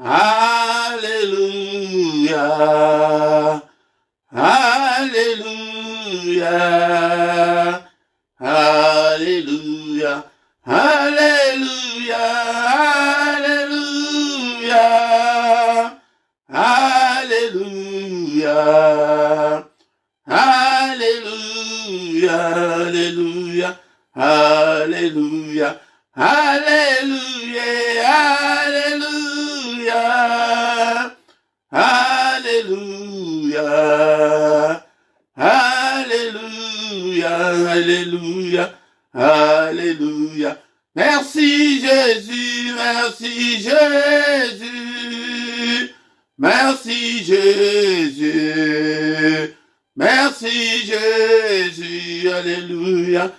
Alléluia. Alléluia. Alléluia. Alléluia. Alléluia. Alléluia. Alléluia. Alléluia. Alléluia. Alléluia. Alléluia. Alléluia. Alléluia. Alléluia. Merci Jésus, merci Jésus. Merci Jésus. Merci Jésus. Alléluia.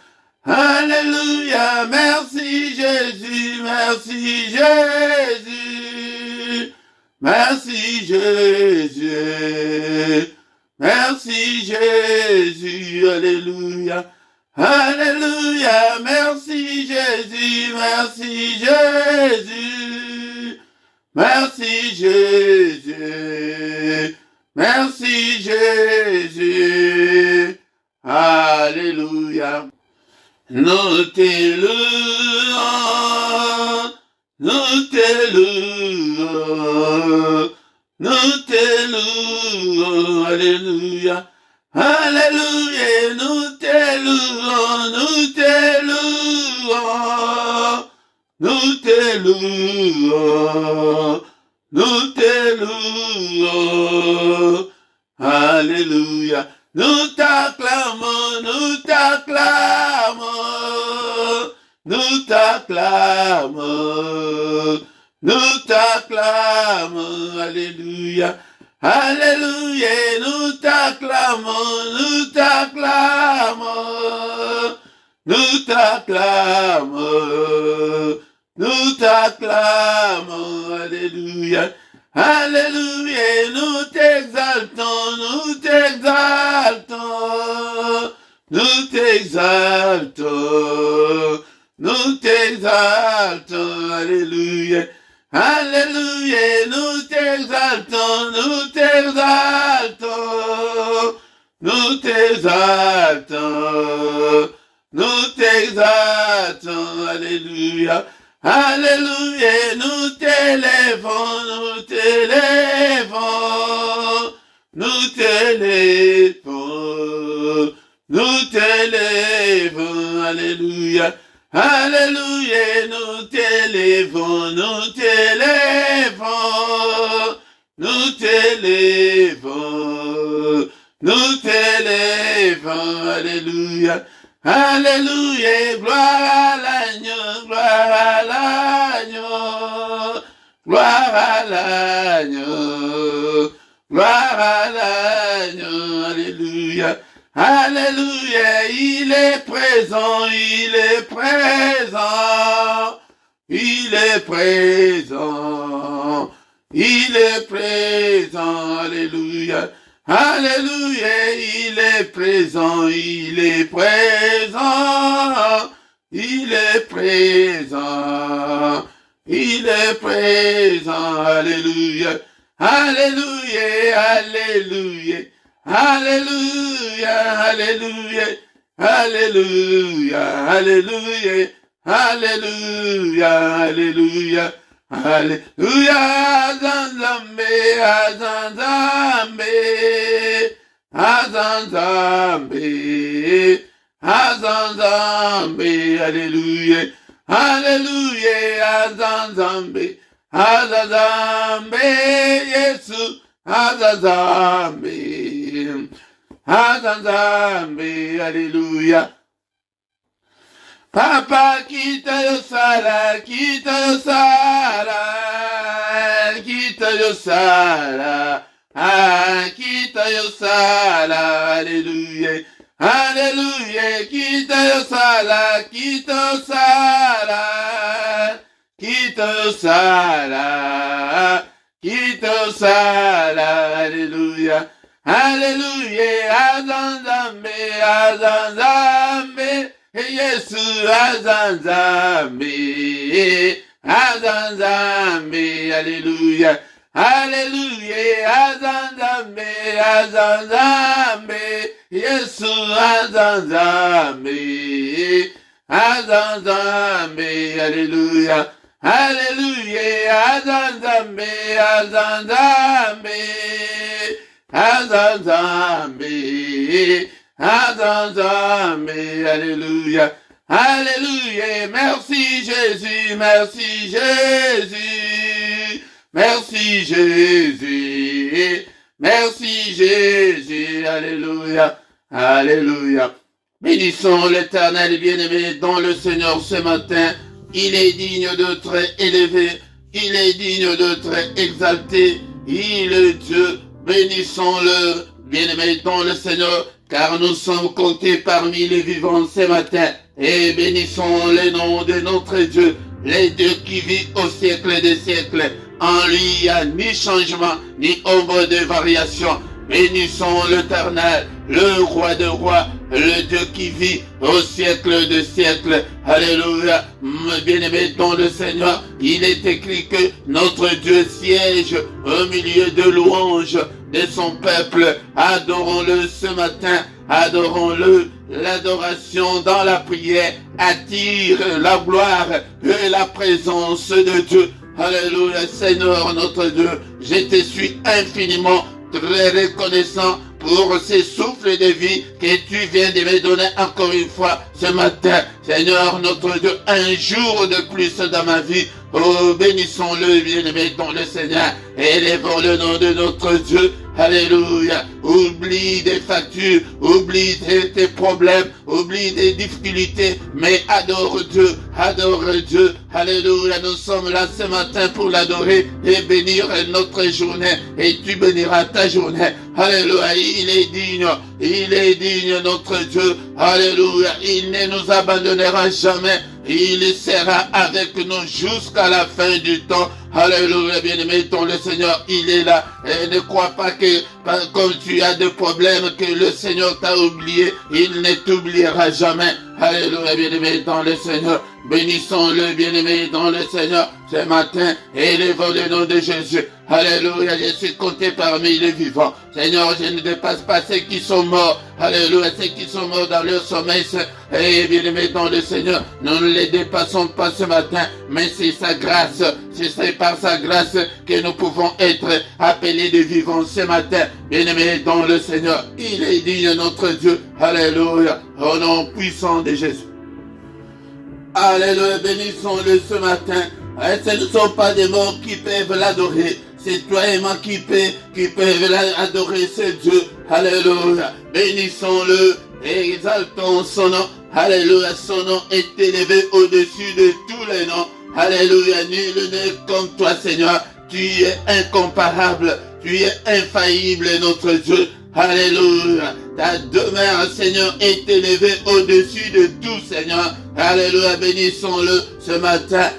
Alléluia. Merci Jésus, merci Jésus. Merci Jésus. Merci Jésus. Alléluia. Alléluia. Merci Jésus, merci Jésus. Merci Jésus. Merci Jésus. Alléluia. Nous te louons, nous te louons, nous te louons, alléluia, alléluia, nous te louons, nous te louons, nous te louons, nous te louons, alléluia. Nous t'acclamons, nous t'acclamons, nous t'acclamons, nous t'acclamons, alléluia, alléluia, nous t'acclamons, nous t'acclamons, nous t'acclamons, nous t'acclamons, alléluia. Alléluia, nous t'exaltons, nous t'exaltons, nous t'exaltons, nous t'exaltons, alléluia, alléluia, nous t'exaltons, nous t'exaltons, nous t'exaltons, nous t'exaltons, alléluia. Alléluia, nous t'élèvons, nous t'élèvons, nous t'élèvons, nous t'élèvons, alléluia, alléluia, nous t'élèvons, nous t'élèvons, nous t'élèvons, nous t'élèvons, alléluia. Alléluia, gloire à l'agneau, gloire à l'agneau, gloire à l'agneau, gloire à l'agneau, alléluia, alléluia, il est présent, il est présent, il est présent, il est présent, alléluia. Alléluia, il est présent, il est présent, il est présent, il est présent, alléluia, alléluia, alléluia, alléluia, alléluia, alléluia, alléluia, alléluia, alléluia. Alléluia, Azanzambe, Azanzambe, Azanzambe, Azanzambe, alléluia, alléluia, Azanzambe, Azanzambe, Jésus, Azanzambe, Azanzambe, alléluia. Papa, quitte le sala, quitte le sala, quitte le sala, ah, quitte le sala, alléluia, alléluia, quitte le sala, quitte le sala, quitte le sala, quitte le sala, alléluia, alléluia, azanzambe, azanzambe. Yesu azanzambe, Azanzambe, Alléluia. Alléluia, Azanzambe, Azanzambe, Yesu Azanzambe, Azanzambe, Alléluia. Alléluia, Azanzambe, Azanzambe, Azanzambe, Azanzambe, Alléluia. Alléluia, merci Jésus, merci Jésus, merci Jésus, merci Jésus, Alléluia, Alléluia. Bénissons l'Éternel bien-aimé dans le Seigneur ce matin. Il est digne d'être élevé, il est digne d'être exalté, il est Dieu. Bénissons-le bien-aimé dans le Seigneur, car nous sommes comptés parmi les vivants ce matin. Et bénissons le nom de notre Dieu, le Dieu qui vit au siècle des siècles. En lui, il n'y a ni changement, ni ombre de variation. Bénissons l'Éternel, le roi de rois, le Dieu qui vit au siècle des siècles. Alléluia. Bien-aimé dans le Seigneur, il est écrit que notre Dieu siège au milieu de louanges de son peuple. Adorons-le ce matin, adorons-le. L'adoration dans la prière attire la gloire et la présence de Dieu. Alléluia, Seigneur notre Dieu, je te suis infiniment très reconnaissant pour ces souffles de vie que tu viens de me donner encore une fois ce matin. Seigneur notre Dieu, un jour de plus dans ma vie. Oh, bénissons-le, bien-aimé dans le Seigneur. Élevons le nom de notre Dieu. Alléluia. Oublie des factures, oublie tes problèmes, oublie des difficultés, mais adore Dieu, adore Dieu. Alléluia. Nous sommes là ce matin pour l'adorer et bénir notre journée. Et tu béniras ta journée. Alléluia. Il est digne notre Dieu. Alléluia. Il ne nous abandonnera jamais. Il sera avec nous jusqu'à la fin du temps. Alléluia, bien-aimé, ton le Seigneur, il est là. Et ne crois pas que, comme tu as des problèmes, que le Seigneur t'a oublié. Il ne t'oubliera jamais. Alléluia, bien-aimé, dans le Seigneur. Bénissons-le, bien-aimé, dans le Seigneur. Ce matin, élevons le nom de Jésus. Alléluia, je suis compté parmi les vivants. Seigneur, je ne dépasse pas ceux qui sont morts. Alléluia, ceux qui sont morts dans leur sommeil. Et bien-aimé, dans le Seigneur, nous ne les dépassons pas ce matin, mais c'est sa grâce. C'est par sa grâce que nous pouvons être appelés des vivants ce matin. Bien-aimé, dans le Seigneur, il est digne notre Dieu. Alléluia, au nom puissant de Jésus. Alléluia, bénissons-le ce matin. Et ce ne sont pas des morts qui peuvent l'adorer. C'est toi et moi qui peuvent adorer ce Dieu. Alléluia. Bénissons-le et exaltons son nom. Alléluia. Son nom est élevé au-dessus de tous les noms. Alléluia. Nul n'est comme toi, Seigneur. Tu es incomparable. Tu es infaillible, notre Dieu. Alléluia. Ta demeure, Seigneur, est élevée au-dessus de tout, Seigneur. Alléluia. Bénissons-le ce matin.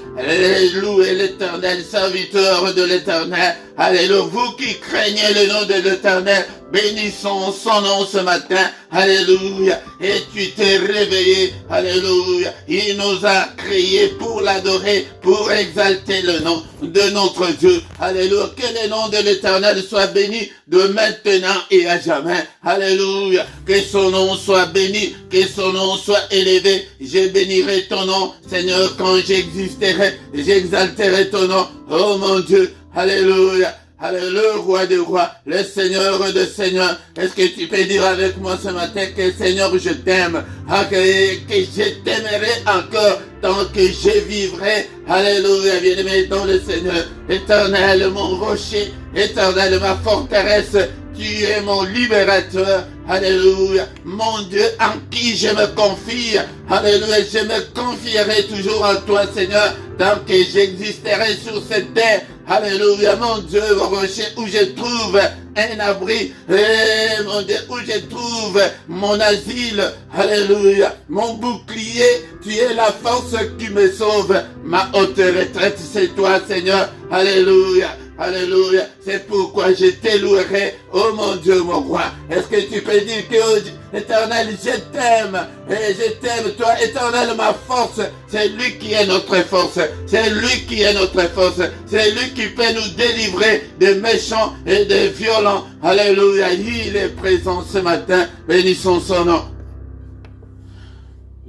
Louez l'Éternel, serviteur de l'Éternel. Alléluia. Vous qui craignez le nom de l'Éternel, bénissons son nom ce matin. Alléluia. Et tu t'es réveillé. Alléluia. Il nous a créés pour l'adorer, pour exalter le nom de notre Dieu. Alléluia. Que le nom de l'Éternel soit béni de maintenant et à jamais. Alléluia. Que son nom soit béni, que son nom soit élevé. Je bénirai ton nom, Seigneur, quand j'existerai. J'exalterai ton nom. Oh mon Dieu. Alléluia. Alléluia, le roi des rois, le Seigneur de seigneurs. Est-ce que tu peux dire avec moi ce matin que Seigneur, je t'aime, que je t'aimerai encore tant que je vivrai. Alléluia, bien-aimé dans le Seigneur. Éternel, mon rocher, éternel, ma forteresse, tu es mon libérateur. Alléluia, mon Dieu en qui je me confie. Alléluia, je me confierai toujours en toi, Seigneur, tant que j'existerai sur cette terre. Alléluia, mon Dieu, mon rocher, où je trouve un abri, mon Dieu, où je trouve mon asile. Alléluia, mon bouclier, tu es la force qui me sauve. Ma haute retraite, c'est toi, Seigneur. Alléluia. Alléluia. C'est pourquoi je te louerai, oh mon Dieu, mon roi. Est-ce que tu peux dire que, oh, Éternel, je t'aime. Et je t'aime, toi, Éternel, ma force. C'est lui qui est notre force. C'est lui qui est notre force. C'est lui qui peut nous délivrer des méchants et des violents. Alléluia. Il est présent ce matin. Bénissons son nom.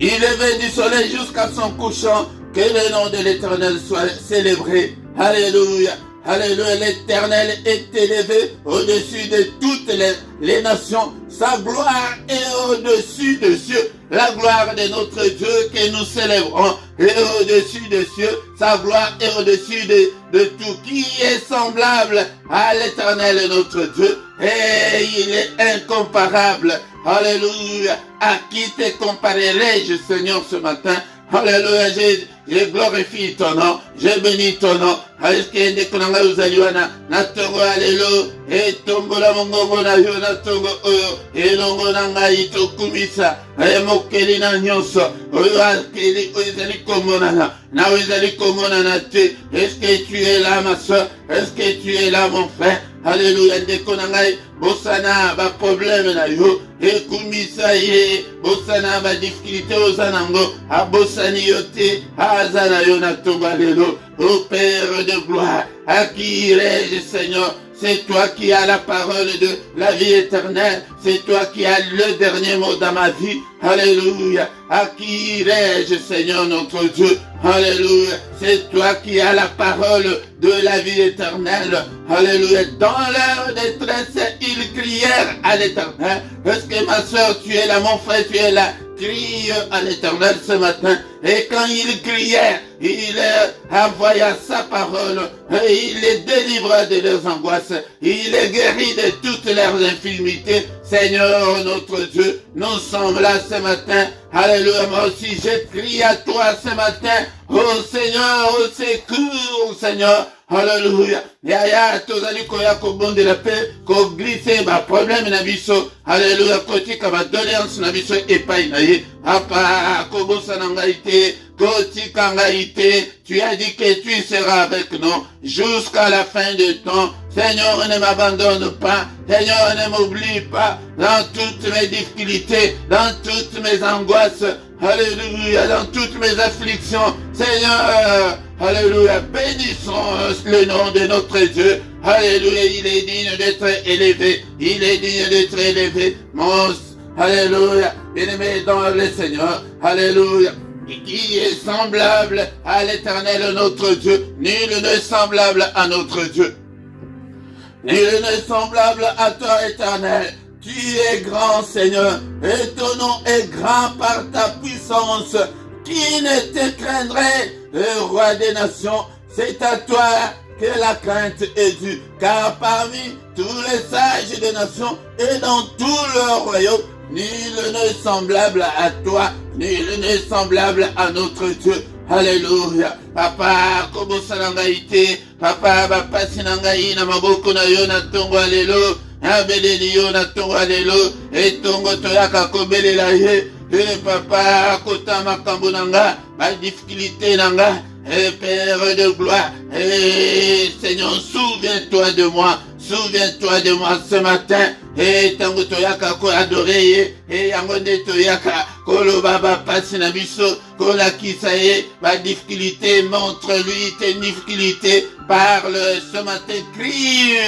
Il est venu du soleil jusqu'à son couchant. Que le nom de l'Éternel soit célébré. Alléluia. Alléluia. L'Éternel est élevé au-dessus de toutes les nations. Sa gloire est au-dessus des cieux. La gloire de notre Dieu que nous célébrons est au-dessus des cieux. Sa gloire est au-dessus de tout. Qui est semblable à l'Éternel notre Dieu. Et il est incomparable. Alléluia. À qui te comparerai-je, Seigneur, ce matin? Alléluia. Je glorifie ton nom, je bénis ton nom. Askende kunanga uzaliwana natongo alelo etombola mongongo na yo natongo oyo elongo nanga itokumisa mokeli na nyonso oyo akeli oyo ezali komonana nawe ezali komonana te. Est-ce que tu es là ma soeur? Est-ce que tu es là mon frère? Alléluia. Ndeko na ngai bosana ba problème na yo ekumisa ye bosana ba difficulté ozanango abosani yo te azana yo natongo alelo. Ô Père de gloire, à qui irai-je, Seigneur? C'est toi qui as la parole de la vie éternelle. C'est toi qui as le dernier mot dans ma vie. Alléluia. À qui irai-je, Seigneur notre Dieu? Alléluia. C'est toi qui as la parole de la vie éternelle. Alléluia. Dans leur détresse, ils crièrent à l'Éternel. Est-ce que ma soeur, tu es là, mon frère, tu es là? Crie à l'Éternel ce matin. Et quand ils crièrent, il envoya sa parole. Et il les délivra de leurs angoisses. Il les guérit de toutes leurs infirmités. Seigneur notre Dieu, nous sommes là ce matin. Alléluia. Moi aussi, je crie à toi ce matin. Oh Seigneur, au secours, Seigneur. Alléluia. Yaya tozali koya kobondela pe ko glisse ba problème na biso. Alléluia. Kotika ba doléance na biso epai na ye. Apa kobosa na ngai te. Kotika ngai te. Tu as dit que tu seras avec nous jusqu'à la fin du temps. Seigneur, ne m'abandonne pas. Seigneur, ne m'oublie pas dans toutes mes difficultés, dans toutes mes angoisses. Alléluia, dans toutes mes afflictions. Seigneur, alléluia, bénissons le nom de notre Dieu. Alléluia, il est digne d'être élevé. Il est digne d'être élevé. Alléluia, bien-aimé dans le Seigneur. Alléluia. Et qui est semblable à l'Éternel notre Dieu? Nul n'est semblable à notre Dieu. Nul n'est semblable à toi, Éternel. Tu es grand, Seigneur, et ton nom est grand par ta puissance. Qui ne te craindrait, le roi des nations? C'est à toi que la crainte est due, car parmi tous les sages des nations et dans tout leur royaume, nul n'est semblable à toi, nul n'est semblable à notre Dieu. Alléluia. Papa, kobo salangaite, papa, bapasi nangai na maboko na yo na tongo alelo, abeleli yo na tongo alelo, etongo toyaka kobelela ye, papa, kota makambo nanga, ba difficulté nanga, Père de gloire, Seigneur, souviens-toi de moi. Souviens-toi de moi ce matin. Et tango toyaka ko adorer et yangonde toyaka ko lo baba pasi na biso ko la kisaye ba difficulté, montre-lui tes difficultés, parle ce matin, crie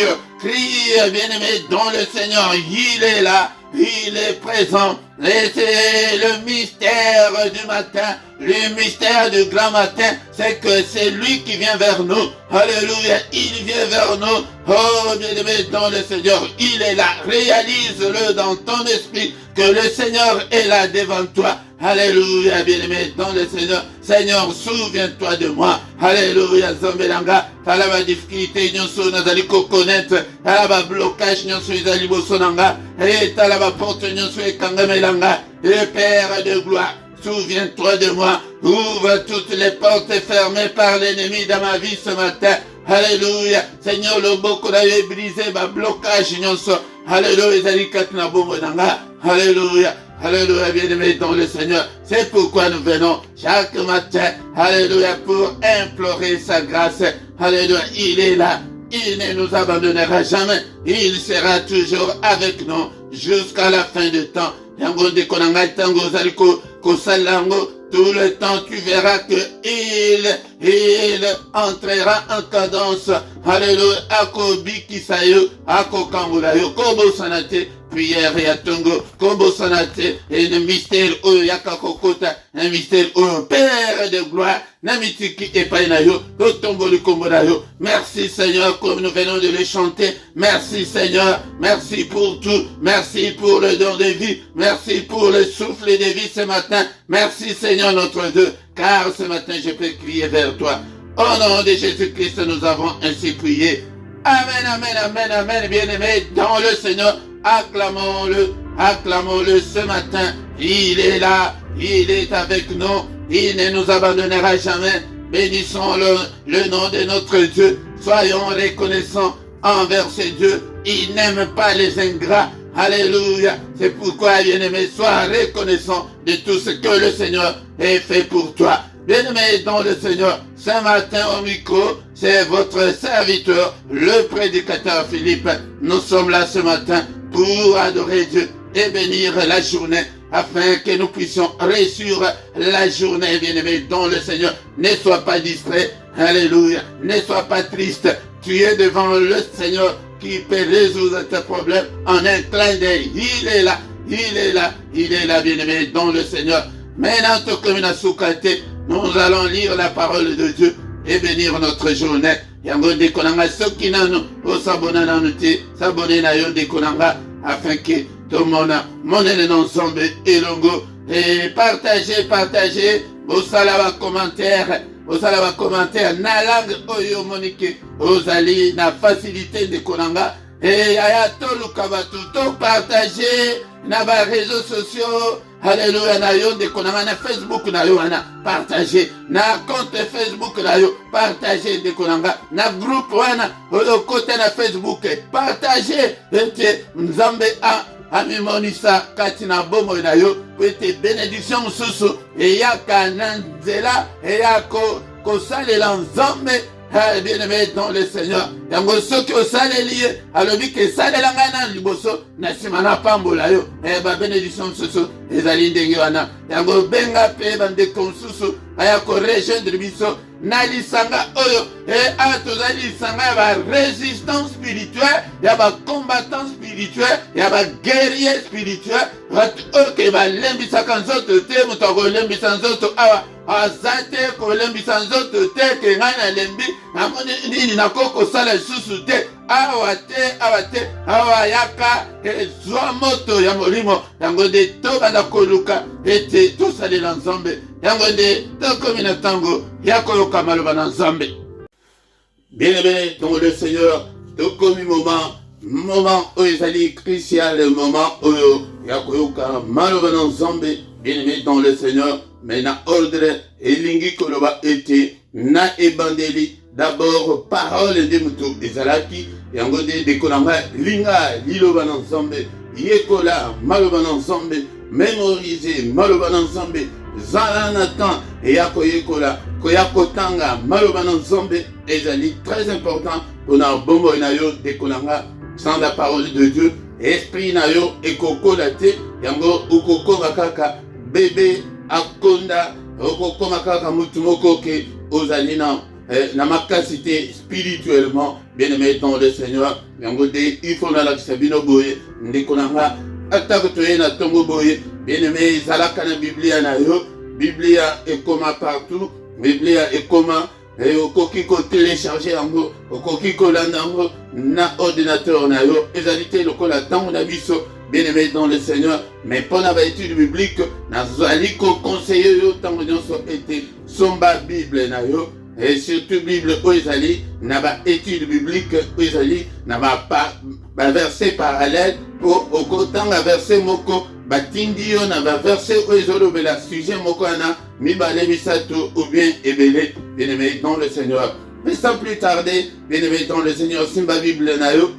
bien-aimé dans le Seigneur, il est là. Il est présent. Et c'est le mystère du matin, le mystère du grand matin, c'est que c'est lui qui vient vers nous. Alléluia, il vient vers nous. Oh, bien-aimé dans le Seigneur, il est là. Réalise-le dans ton esprit que le Seigneur est là devant toi. Alléluia, bien-aimé dans le Seigneur. Seigneur, souviens-toi de moi. Alléluia, Zambelanga. Talaba difficulté, nyonso nazali kokonete. Talaba blocage, nyonso izali bosonanga. Et talaba porte, nyonso ekangamelanga. Et Père de gloire, souviens-toi de moi. Ouvre toutes les portes fermées par l'ennemi dans ma vie ce matin. Alléluia. Seigneur, le boko na yo brisé, ba blocage, nyonso. Alléluia, izali katna bombo nanga. Alléluia. Alléluia, bien-aimé dans le Seigneur. C'est pourquoi nous venons chaque matin, alléluia, pour implorer sa grâce. Alléluia, il est là. il ne nous abandonnera jamais. Il sera toujours avec nous jusqu'à la fin du temps. Yango de konanga tango zaliko kosalango. Tout le temps, tu verras que il entrera en cadence. Alléluia. Ako biki sayo, ako kangulayo, kobo sanate, prière ya tongo, kobo sanate, et le mystère oyo yakakokota, un mystère oyo, Père de gloire, namitiki epainayo, totombo likombodayo. Merci Seigneur, comme nous venons de le chanter. Merci Seigneur, merci pour tout, merci pour le don de vie, merci pour le souffle de vie ce matin. Merci Seigneur notre Dieu, car ce matin je peux crier vers toi. Au nom de Jésus-Christ, nous avons ainsi prié. Amen, amen, amen, amen, bien-aimés dans le Seigneur. Acclamons-le, acclamons-le ce matin. Il est là, il est avec nous, il ne nous abandonnera jamais. Bénissons le nom de notre Dieu. Soyons reconnaissants envers ce Dieu. Il n'aime pas les ingrats. Alléluia. C'est pourquoi, bien-aimé, sois reconnaissant de tout ce que le Seigneur a fait pour toi. Bien-aimé dans le Seigneur, ce matin au micro, c'est votre serviteur, le prédicateur Philippe. Nous sommes là ce matin pour adorer Dieu et bénir la journée afin que nous puissions réussir la journée, bien-aimé dans le Seigneur. Ne sois pas distrait. Alléluia. Ne sois pas triste. Tu es devant le Seigneur qui peut résoudre tes problèmes en un clin d'œil. Il est là, il est là, il est là, bien-aimé dans le Seigneur. Maintenant, nous allons lire la parole de Dieu et bénir notre journée. Yango de konanga soki nanu o sabona nanu te sabone na yo de konanga afin que tout le monde monene ensemble elongo et partagez bosala commentaire na langue oyo monike ozali na facilité de konanga et aya toluka batu to partager na ba réseaux sociaux. Alléluia, na yo de konanga na Facebook na yo wana partager na compte Facebook na yo partager de konanga na groupe wana oyo côté na Facebook partager ete nzambe amimonisa kati na bomo na yo ete bénédiction mususu eyaka na nzela eyako kosalela nzambe. Bien-aimé dans le Seigneur, yango soki osaleli ye alobi ke salela ngai na liboso na nsima na pambola yo ba bénédiction mosusu ezali ndenge wana. Yango benga mpe bandeko mosusu aya korejoindre biso na lisanga oyo tozali lisanga ya barésistant spirituel, ya bacombattant spirituel, ya baguerrier spirituel, bato oyo ke balembisaka nzoto te. Moto akolembisa nzoto awa aza te kolembisa nzoto te ke ngai nalembi namoni nini nakoki kosala lisusu te. Awa te awa yaka ezwa moto ya molimo. Yango nde tobanda koluka ete tosalela nzambe. Yango nde tokomi na ntango ya koyoka maloba na nzambe. Bien-aimé dans le Seigneur, tokomi moment oyo ezali crucial, moment oyo ya koyoka maloba na nzambe. Bien-aimé dans le Seigneur, mais na ordre elingi koloba ete na ebandeli d'abord parole de mutu ezalaki yango de konanga linga liloba na nzambe yekola maloba na nzambe mémoriser maloba na nzambe zala na temps eya koyekola koya kotanga maloba na nzambe ezali très important pona bombo na yo de konanga sans la parole de Dieu esprit na yo ekokola te yango ukokonga kaka bébé akonda okokoma kaka mutu moko ke ozali na makasité spirituellement. Bien-aimé dans le Seigneur, yango de il faut na la sabino boye ndeko nanga atako toye na tongo boye. Bien-aimé zalaka na Biblia na yo, Biblia ekoma partout, Biblia ekoma okoki ko télécharger yango, okoki ko landa yango na ordinateur na yo ezalité lokola tango na biso. Bien-aimé dans le Seigneur, mais pour la étude biblique, nazali ko conseiller yo tango nyonso ete somba Bible na yo et surtout Bible oizali na ba étude biblique oizali na ba verset parallèle pour okotanga verset moko batindi yo na ba verset oizolo bela sujet moko ana mibale misato ou bien ebele. Bien-aimé dans le Seigneur, mais sans plus tarder, bien-aimé dans le Seigneur, simba Bible na yo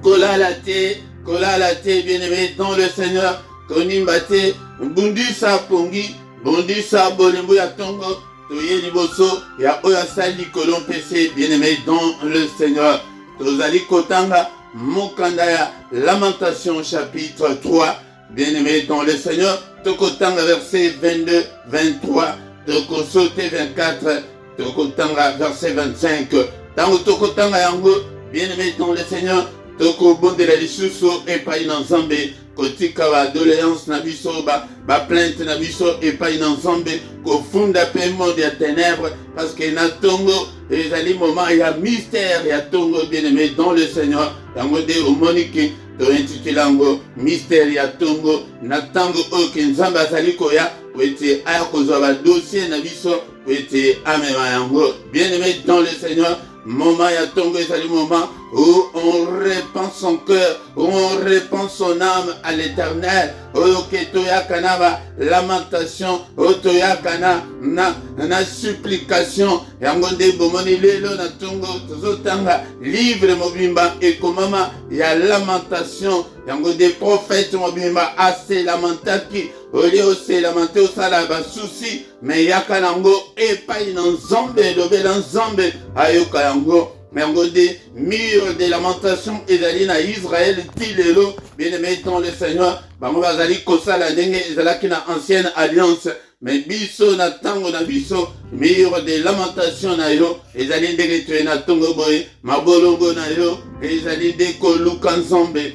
kolala te, bien-aimé dans le Seigneur, konimbate, bundisa pongi, bundisa bolembo ya tongo, toye liboso ya oyo asali kolon pese bien-aimé dans le Seigneur. Tozali kotanga mokanda ya Lamentation chapitre 3, bien-aimé dans le Seigneur. Tokotanga verset 22, 23, tokosote 24, tokotanga verset 25. Tango tokotanga yango, bien-aimé dans le Seigneur, tokobondela lisusu epai na Nzambe, kotika ba doléance na biso, ba plainte na biso epai na Nzambe, kofunda pe monde ya ténèbres, parce que na tongo ezali moment ya mystère ya tongo, bien-aimé dans le Seigneur. Yango de omoniki to intitulango mystère ya tongo, na tango oyo ke Nzambe azali koya po ete aya kozwa ba dossier na biso po ete amema yango. Bien-aimé dans le Seigneur, moment ya tongo ezali moment où on répand son cœur, où on répand son âme à l'Éternel. Oyo ke toyaka na ba lamentation, oyo toyaka na supplication. Yango nde bomoni lelo na tongo tozotanga livre mobimba ekomama ya lamentation. Yango nde prophète mobimba ase lamentaki, olie ose lamente osala basusi, me yaka nango epai na Nzambe, lobela Nzambe ayoka yango. Yango de mur de lamentation ezali na Israël ti lelo, bien-aimé dans le Seigneur. Bango bazali kosala ndenge ezalaki na ancienne alliance, mais biso na tango na biso mur de lamentation na yo ezali ndenge toye na tongo boye, mabolongo na yo ezali nde koluka Nzambe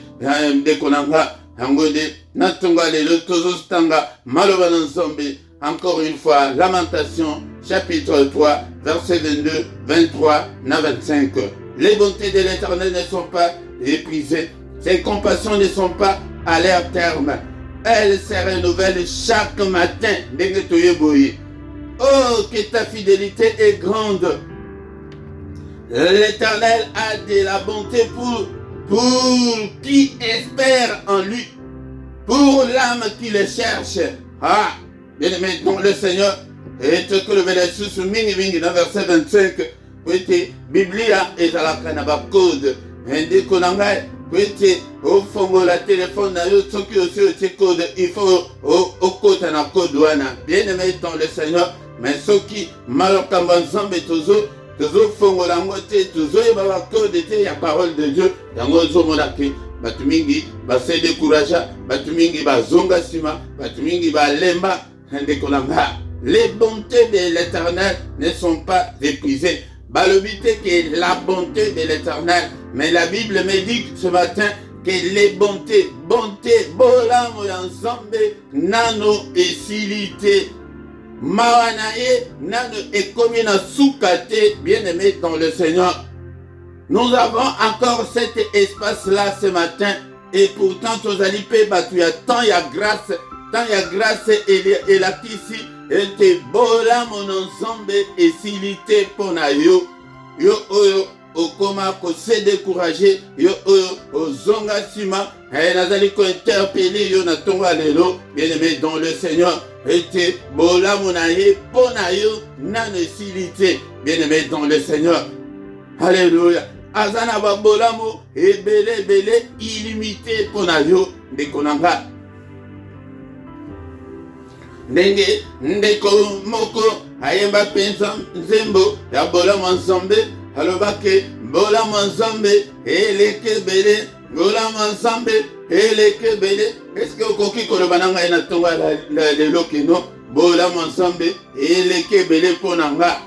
ndeko nanga. Yango de na tongo lelo tozostanga maloba na Nzambe. Encore une fois, Lamentation, chapitre 3, versets 22, 23, 25. Les bontés de l'Éternel ne sont pas épuisées. Ses compassions ne sont pas à leur terme. Elles se renouvellent chaque matin. Oh, que ta fidélité est grande. L'Éternel a de la bonté pour qui espère en lui, pour l'âme qui le cherche. Ah! Bien-aimé dans le Seigneur, et que le verset sous mingi dans verset 25, que Biblia est à la canaba code, et dès qu'on a au fond la téléphone, qui aussi code, il faut au côté na code wana. Bien-aimé dans le Seigneur, mais ceux qui malheureusement zambé toujours font la moitié, toujours il va code de la parole de Dieu, dans nos hommes batu mingi se découragent, batu mingi zonga sima, batu mingi lemba. Les bontés de l'Éternel ne sont pas épuisées. Balobité que la bonté de l'Éternel. Mais la Bible me dit ce matin que les bontés, bolamo ensemble, nano esilité, mawanaye, nano ekomina soukate, bien-aimé dans le Seigneur. Nous avons encore cet espace-là ce matin, et pourtant, Tozalipe Batuya, tant il y a grâce et la tisi ete bola mon ensemble et silité pona yo oyo okoma ko se décourager yo oyo ozonga sima nazali ko interpeller yo na tonga lelo, bien-aimé dans le Seigneur, ete bola monaye pona yo nano silité, bien-aimé dans le Seigneur. Alléluia. Azana ba bolamo ebele illimité pona yo de konanga. Ndenge ndeko moko ayemba pensa nzembo ya bolamo nzambe alobake bolamo nzambe eleke bele bolamo nzambe eleke bele. Est-ce que okoki koloba na ngai na tonga la lelo kino bolamo nzambe eleke bele pona nga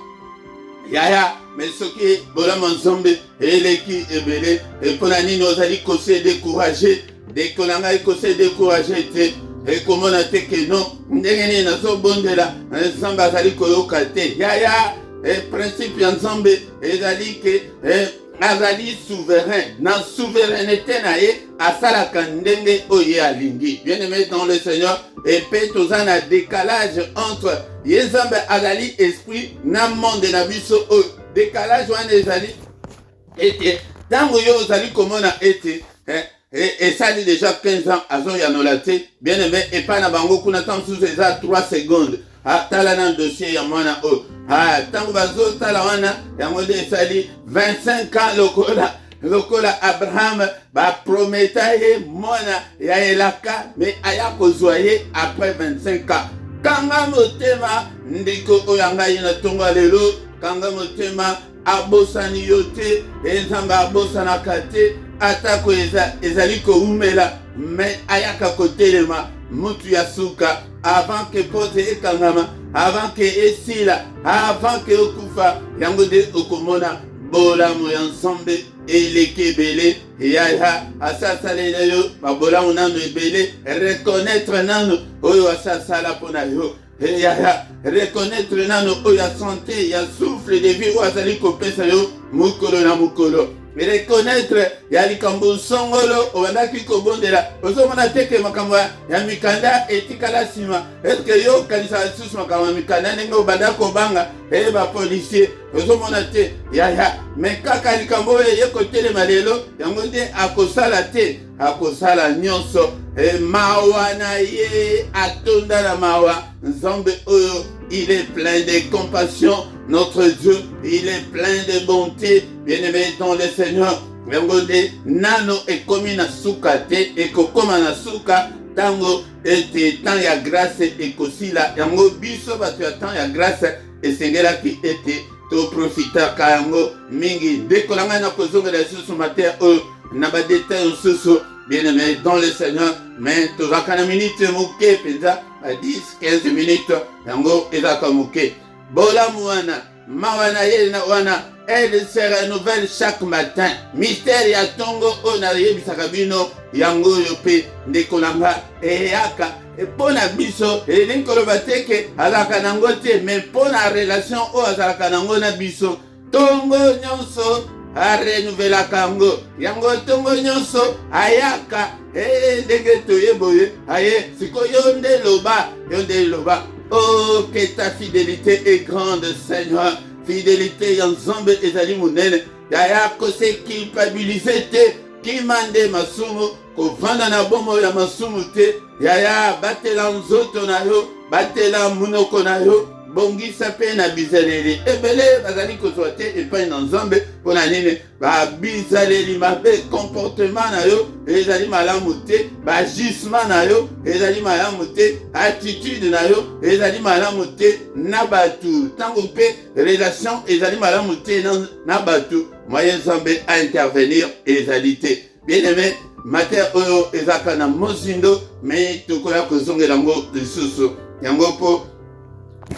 yaya? Mais soki bolamo nzambe eleki ebele epona nini ozali kose décourager deko na ngai kose décourager te. Et comment on a dit que non, ndengeni nazo bondela, nzambe azali koyoka te. Yaya, principe ya nzambe ezali ke azali souverain. Na souveraineté na ye asalaka ndenge oye alingi. Bien-aimé dans le Seigneur, et pe tozana un décalage entre yezambe azali esprit na monde na biso o décalage wana ezali ete tango yo ozali komona ete et ça dit déjà 15 ans à Zoyanolate, bien aimé, et pas na bango kuna tant sous ces 3 secondes. Ah, tala nan dossier ya mwana o. Ah, tango bazo tala wana, ya mwede sali 25 ans lokola Abraham ba prometa ye mwana ya elaka, mais aya kozwaye après 25 ans. kanga motema ndeko oyo ngai na tongo lelo kanga motema abosani yo te nzambe abosanaka te atako ezali koumela me ayaka kotelema mutu ya suka avant que pote ekangama avant que esila avant que okufa yango de okomona bolamu ya nzambe eleki ebele yaya asasalela yo babolamu nano ebele reconnaître nano oyo asasala mpona yo yaya reconnaître nano oyo ya santé ya souffle de vie oyo azali kopesa yo mokolo na mokolo reconnaître ya likambo songolo obandaki kobondela ozomona teke makambo ya mikanda etikala nsima eske yo kanisa lisusu makambo ya mikanda ndenge obanda kobanga bapolisier ozomona te yaya me kaka likambo oyo ye kotelema lelo yango nde akosala te akosala nyonso mawa na ye atonda na mawa nzambe oyo il est plein de compassion. Notre Dieu, il est plein de bonté. Bien-aimé dans le Seigneur. Yangonde nano ekomi na suka te ekokoma na suka tango ete temps ya grâce ekosila yango biso bato ya temps ya grâce esengelaki ete to profitaka yango mingi dekolanga na kozongela susu matin oyo na ba détail susu. Bien-aimé dans le Seigneur, mais tozaka na minute moke penza 10-15 minutes yango ezaka moke. Bola mouana, mawana yena wana, elle se renouvelle chaque matin. Mystère ya tongo onaye bisakabino yango yope ndekolanga eyaka. Et pour la biso, et l'incoloba teke alaka nango te, mais pour la relation o azalaka nango na biso. Tongo nyonso a renouveler kango yango tongo nyonso ayaka ndenge toyeboye aye siko yonde loba oh que ta fidélité est grande Seigneur fidélité ya nzambe ezali monene yaya kose culpabiliser te kimande masumu kovanda na bomo ya masumu te yaya batela nzoto na yo batela munoko na yo bongisa pe na bizaleli ebele bazali kozwa te epai na nzambe mpona nini babizaleli mabe comportement na yo ezali malamu te bagissement na yo ezali malamu te attitude na yo ezali malamu te na bato ntango mpe relation ezali malamu te na bato moyen nzambe a intervenir ezali te bien-aimé matin oyo ezaka na mozindo me tokoya kozongela yango lisusu yango mpo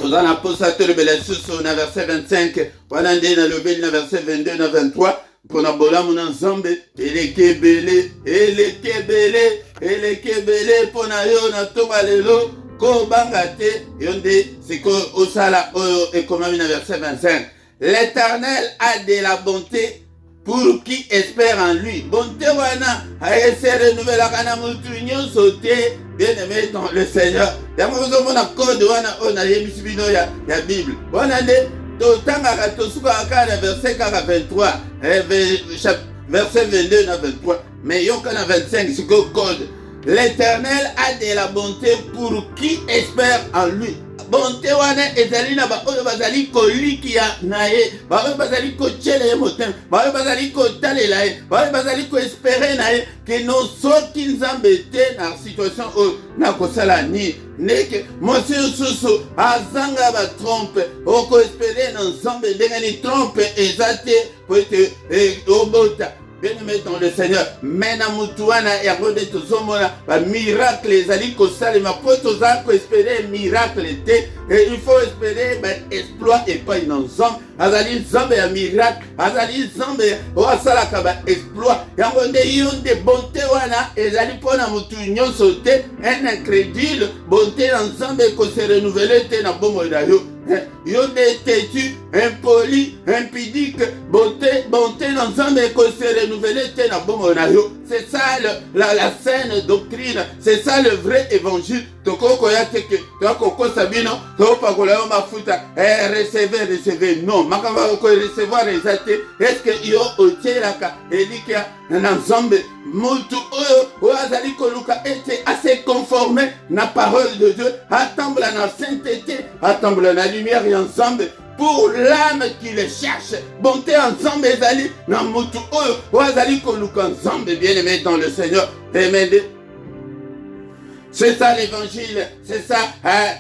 toza na posa tolobela lisusu na verset 25 wana nde nalobeli na verset 22 na 23 mpona bolamu na nzambe eleki ebele mpona yo na ntonga lelo kobanga te yo nde sikoyo osala oyo ekomami na verset 25 l'éternel a de la bonté pour qui espère en lui. Bonté wana aese renouvelaka na mutu nyonso te bien-aimé dans le Seigneur. Yango ozomona code wana oyo nayebisi bino ya Bible. Wana nde totangaka tosukaka na verset 23 verset 22 na 23 mais yoka na 25 siko code. L'éternel a de la bonté pour qui espère en lui. Bonté wana ezali na ba oyo bazali kolikia na ye ba oyo bazali kochela ye motema ba oyo bazali kotalela ye ba oyo bazali koespere na ye ke no soki nzambe te na situation oyo na kosala ni ndeke mosi osusu azanga batrompe okoespere na nzambe ndenge ni trompe eza te po ete obota bien-aimé dans le Seigneur mais na mutu wana yango nde tozomona bamiracle ezali kosalema po toza koespere miracle te il faut espérer baexploit epai na nzambe azali nzambe ya miracle azali nzambe oyo asalaka baexploit yango nde yo nde bonté wana ezali mpona mutu nyonso te un incrédule bonté na nzambe ekose renouvele te na bomoi na yo yo nde têtu impoli impudique bonté na nzambe ekose renouveler te na bomoi na yo c'est ça la saine doctrine c'est ça le vrai évangile tokokoya teke tokokosa bino topakola yo mafuta recevez non makambo okorecevoir eza te estce yo otielaka elikia na nzambe mutu oyo azali koluka ete ase conforme na parole de Dieu atambola na sainteté atambola na lumière ya nzambe pour l'âme qui le cherche. Bonté ensemble ezali na mutu oyo azali koluka nzambe bien-aimé dans le Seigneur. Amen. C'est ça l'évangile, c'est ça,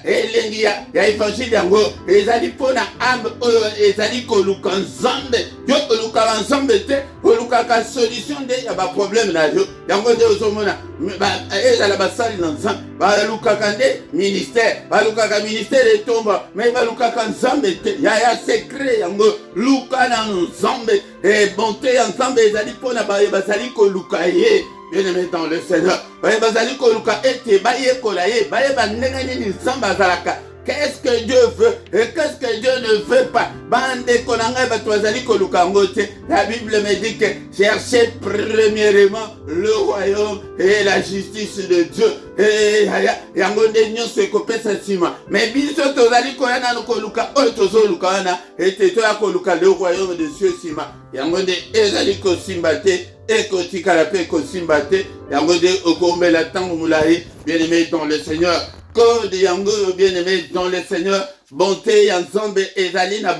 elengi ya évangile yango, ezali pona âme oyo ezali koluka nzambe, yo koluka nzambe te, koluka ka solution de ya ba problème na yo, yango de ozomona, ezala basali na nzambe, baluka kande ministère, baluka ka ministère etomba, mais baluka ka nzambe te, ya secret yango, luka na nzambe, bonté ya nzambe ezali pona bazali koluka ye. Bien-aimé dans le Seigneur, qu'est-ce que Dieu veut et qu'est-ce que Dieu ne veut pas? La Bible me dit que cherchez premièrement le royaume et la justice de Dieu. Mais biso tozali koyana no koluka oyo tozoluka na ete toya koluka le royaume de Dieu sima. Yango nde ezali kosimba te ekotikala pe kosimba te. Yango nde okombela tango mulayi bien-aimé dans le Seigneur. Code yango bien-aimé dans le Seigneur. Bonté ya nzambe ezali na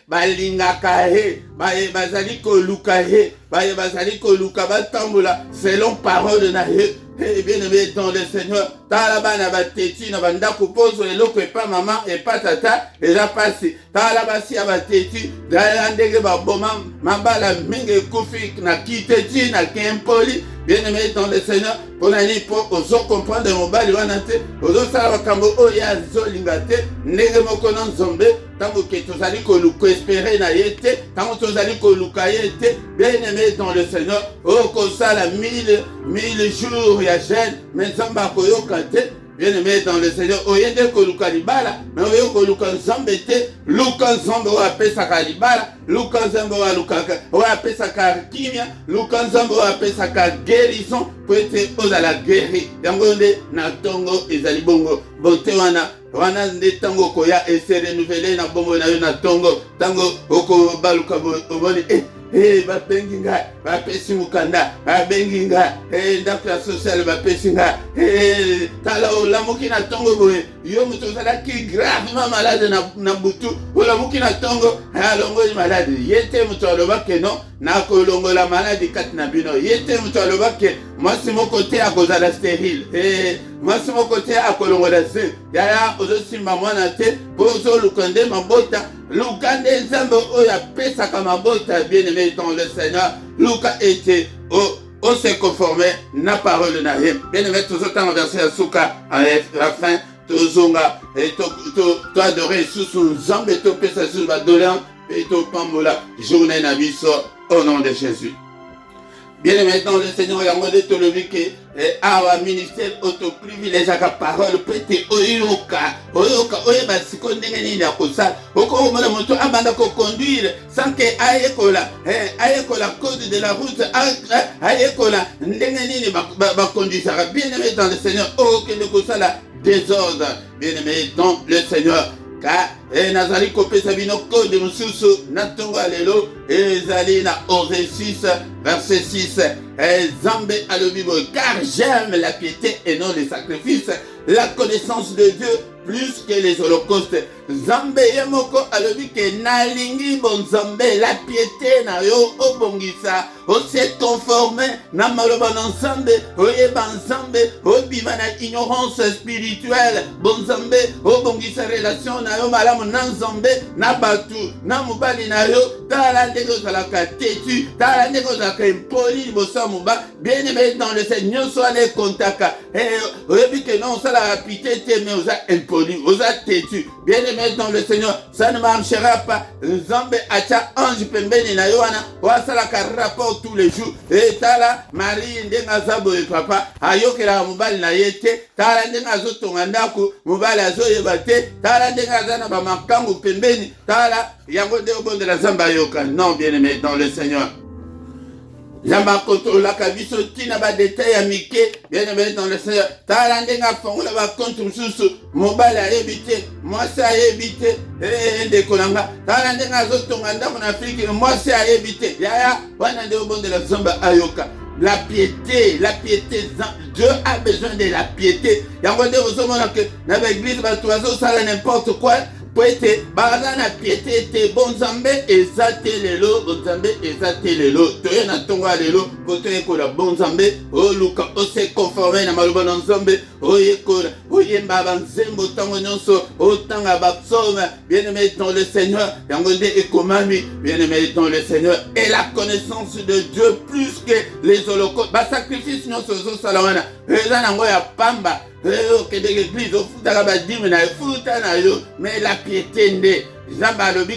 balingaka he bazali koluka he bazali koluka batambola selon parole na he. Bien-aimé dans le Seigneur, talabana bateti na bandako pozo eloko epa maman epa tata eza pasi talabasi abateti dala ndenge baboma mambala mingi kufi na kiteti na kempoli. Bien-aimé dans le Seigneur, pour nani po ozo comprendre mobali wana te ozo sala bakambo oyo azolinga te ndenge moko na nzambe tango ke tozali koluka espérer na ye te tango tozali koluka ye te. Bien-aimé dans le Seigneur, okosala 1000 jours ya jeûne mais nzambe akoyoka te. Bien-aimé dans le Seigneur, oyende koluka libala, mais oyo koluka nzambe te, luka nzambe oyo apesaka libala, luka nzambe oyo apesaka kimia, luka nzambe oyo apesaka guérison, po ete ozala guéri. Yango nde na tongo ezali bongo, bonte wana nde tango koya ese renouveler na bongo na yo na tongo, tango okobaluka oboni bapengi ngai bapesi mukanda babengi ngai ndako ya sociale bapesi ngai tala olamuki na tongo boye yo moto ozalaki gravement malade na butu olamuki na tongo alongoli malade ye te moto alobaki non nakolongola maladi kati na bino ye te moto alobaki mwasi moko te akozala stérile mwasi moko te akolongola se yaya ozosimba mwana te po ozoluka nde mabota luka nde nzambe oyo apesaka mabota. Bien-aimé dans le Seigneur, luka ete o se conformer na parole na ye. Bien-aimé tozotanga verset ya suka à la fin tozonga to adorer susu nzambe topesa susu badoléance pe topambola journée na biso au nom de Jésus. Bien-aimé dans le Seigneur, yango nde tolobi ke awa ministère autoprivilège aka parole pete oyoka oyeba siko ndenge nini ya kosala okomona moto abanda koconduire sans que ayekola code de la route ayekola ndenge nini baconduisaka. Bien-aimé dans le Seigneur, okende kosala désordre. Bien-aimé dans le Seigneur, car nazali kopesa bino code mususu na tongo alelo ezali na Osée 6 verset 6 Zambe alobi boye, car j'aime la piété et non les sacrifices, la connaissance de Dieu plus que les holocaustes. Zambe yemoko alobi ke nalingi bon Zambe la piété na yo obongisa ose conformer na maloba na Nzambe oyeba Nzambe obima na ignorance spirituelle bon Zambe obongisa relation na yo malamu na Nzambe na batu na mobali na yo tala ndenge ozalaka tetu tala ndenge ozalaka impoli liboso moba. Bien-aimé dans le Seigneur soit les contacts oyebi ke non osala rapide te mais oza impoli oza tetu. Bien-aimé dans le Seigneur, ça ne marchera pas. Nzambe acha ange pembeni na yo wana wasalaka rapport tous les jours. Et tala Marie ndenga zabo e papa ayokela mobali na yete tala ndenga zotonga ndako mobali azoyeba te tala ndenga zana ba makangu pembeni tala yango de obondela Nzambe ayoka. Non, bien-aimé dans le Seigneur, Yamba kotola kabiso tina ba détail ya mike. Bien-aimé dans le Seigneur, tala ndenga fongola ba compte mususu mobali ayebite mwasi ayebite ndekolanga tala ndenga zotonga ndako na Afrique mwasi ayebite yaya wana nde obondela Nzambe ayoka. La piété, Dieu a besoin de la piété. Yango nde ozomona ke na l'église bato bazosala n'importe quoi Poete, bazana piété te bonzambe ezate lelo, bonzambe ezate lelo. Toye na tonga lelo, pote kola bonzambe, o luka o se conforme na maluba na nzambe, o yekola, o yemba nzembo tango nyonso, o tanga bapsome, bien-aimé dans le Seigneur, yangonde ekomami, bien-aimé dans le Seigneur, et la connaissance de Dieu plus que les holocaustes. Ba sacrifice nyonso zo salawana, eza nango ya pamba. Que de l'église, mais la piété,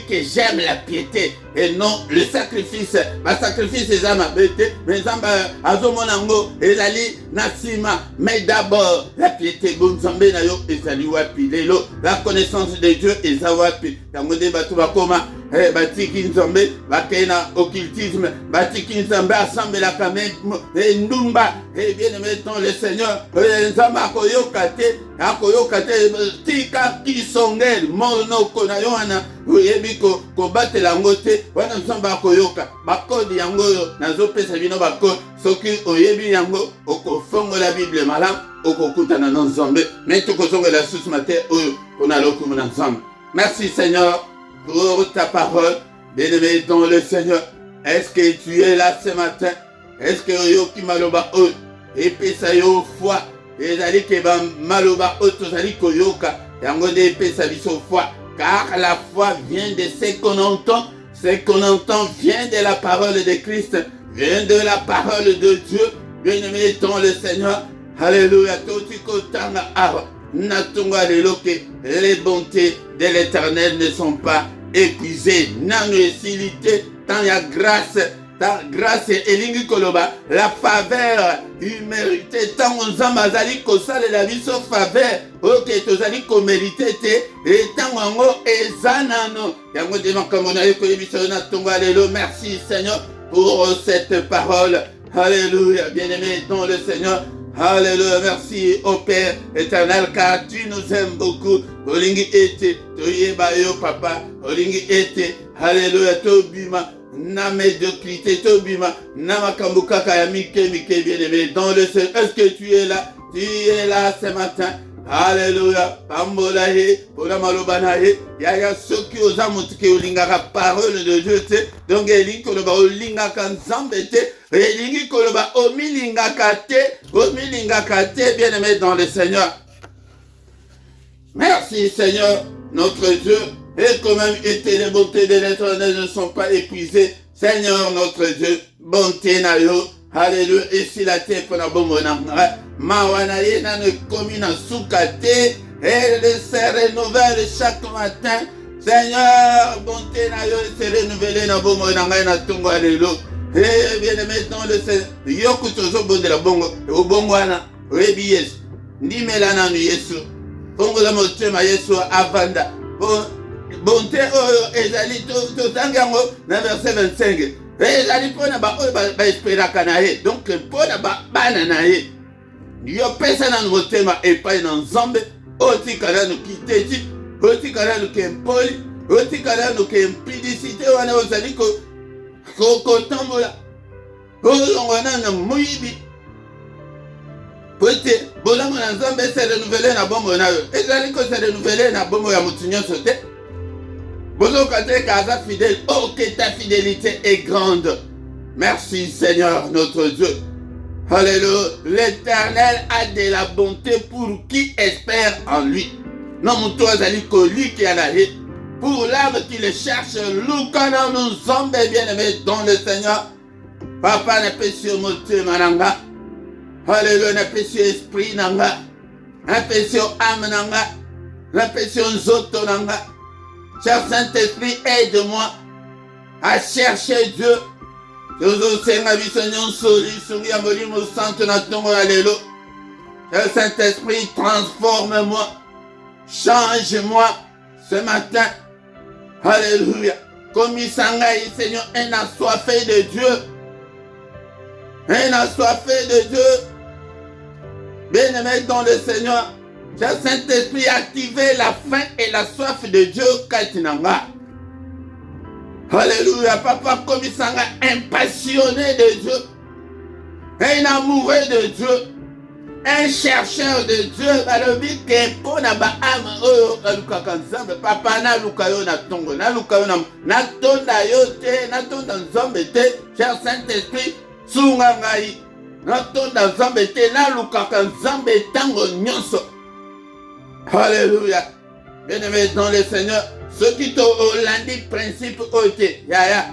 que j'aime la piété et non le sacrifice. Ma sacrifice est ma bête, mais Zamba Azomonango, Ezali Nasima, mais d'abord la piété, Bonzambe Nayo, Ezali Wapi, Lelo, la connaissance de Dieu, Ezawapi, Yamode Batubakoma. Batiki Nzambe, Bakena occultisme, Batiki Nzambe, assemble la kamem, et Ndumba, et bien aimé dans le Seigneur, Nzamba Koyokate, Akoyokate, Tika Kisongel, Mono Konayoana, Uyebiko, Kobate Langote, Wana Nzamba Koyoka, Bakodi Yangoyo, Nazope Sabino Bako, Soki Oyebi Yango, Oko Fongo la Bible Malam, Oko Kutana Nzambe, mais tout Kosongo la sous matin, on a l'okum ensemble. Merci Seigneur pour ta parole, bien-aimé dans le Seigneur. Est-ce que tu es là ce matin? Est-ce que yo ki maloba o et puis ça yo foi et zali ke ba maloba o to zali koyoka yango de pesa biso foi, car la foi vient de ce qu'on entend. Ce qu'on entend vient de la parole de Christ, vient de la parole de Dieu, bien-aimé dans le Seigneur. Alléluia. Toti kotanga ara natunga lelo ke les bontés de l'Éternel ne sont pas épuisées. Nano esilité tant ya grâce, ta grâce elingi koloba, la faveur immérité tant on zamazali kosale la biso faveur ok tozali ko mérité te et tant ngo ezanano yango de makambo na yeko biso na tunga lelo. Merci Seigneur pour cette parole. Alléluia. Bien-aimé dans le Seigneur. Alléluia, merci au Père éternel, car tu nous aimes beaucoup. Olingi ete, toyeba yo papa, olingi ete, alléluia, tobima, na médiocrité, tobima, na makambuka kaya mike bien-aimé dans le Seigneur. Est-ce que tu es là? Tu es là ce matin. Alléluia. Pambolahe, Pola Malobanahe, Yaya Soki Ozamutuke Olingaka, parole de Dieu, donc Elingi Koloba Olingaka Nzambete, Elingi Koloba Omilingaka Te, bien-aimé dans le Seigneur. Merci Seigneur, notre Dieu, et quand même été les bontés de l'Éternel ne sont pas épuisées. Seigneur, notre Dieu, bonté nayo. Alléluia. Et si la terre pour la bonne Mawanaye na ne commune soukate, elle se renouvelle chaque matin. Seigneur, bonté na yo se renouvelle na bongo na ngai na tongo alelo. Eh bien aimé dans le Seigneur, yoku tozo bonde la bongo, o bongo ana, rebi Yesu. Ndimela na nu Yesu. Bongo la motema Yesu avanda. Bonté ezali to tangango na verset 25. Ezali pona ba espera kanae. Donc pona bana nae. Yo pesa na motema epai na Nzambe, otikala no kiteti, otikala no kempoli, otikala no kempidicité wana ozali ko tambola. Olongwana na muyibi. Pote bolango na Nzambe se renouveler na bombo na yo. Ezali ko se renouveler na bombo ya mutu nyonso te. Bozo kate kaza fidèle, oh que ta fidélité est grande. Merci Seigneur notre Dieu. Alléluia. L'Éternel a de la bonté pour qui espère en lui. Non, mon toit qui a la pour l'âme qui le cherche, l'oukana nous sommes bien-aimés dans le Seigneur. Papa n'a pas sur mon mananga. Alléluia, n'a pas sur esprit nanga. N'a pas sur âme nanga. N'a pas sur zoto nanga. Cher Saint-Esprit, aide-moi à chercher Dieu. Saint-Esprit, transforme-moi, change-moi ce matin. Alléluia. Comme il s'engaille, Seigneur, un assoiffé de Dieu. Un assoiffé de Dieu. Bien-aimé dans le Seigneur. Cher Saint-Esprit, activez la faim et la soif de Dieu. Katinanga. Alléluia, papa, comme il s'en a impassionné de Dieu, un amoureux de Dieu, un chercheur de Dieu balobi ke pona ba ame oyo alukaka nzambe papa na luka yo na tongo na luka yo na tonda yo te na tonda nzambe te cher Saint-Esprit sunga ngai na tonda nzambe te na lukaka nzambe tango nyonso. Alléluia. Bien-aimé dans le Seigneur, ceux qui t'ont landi principe ote yaya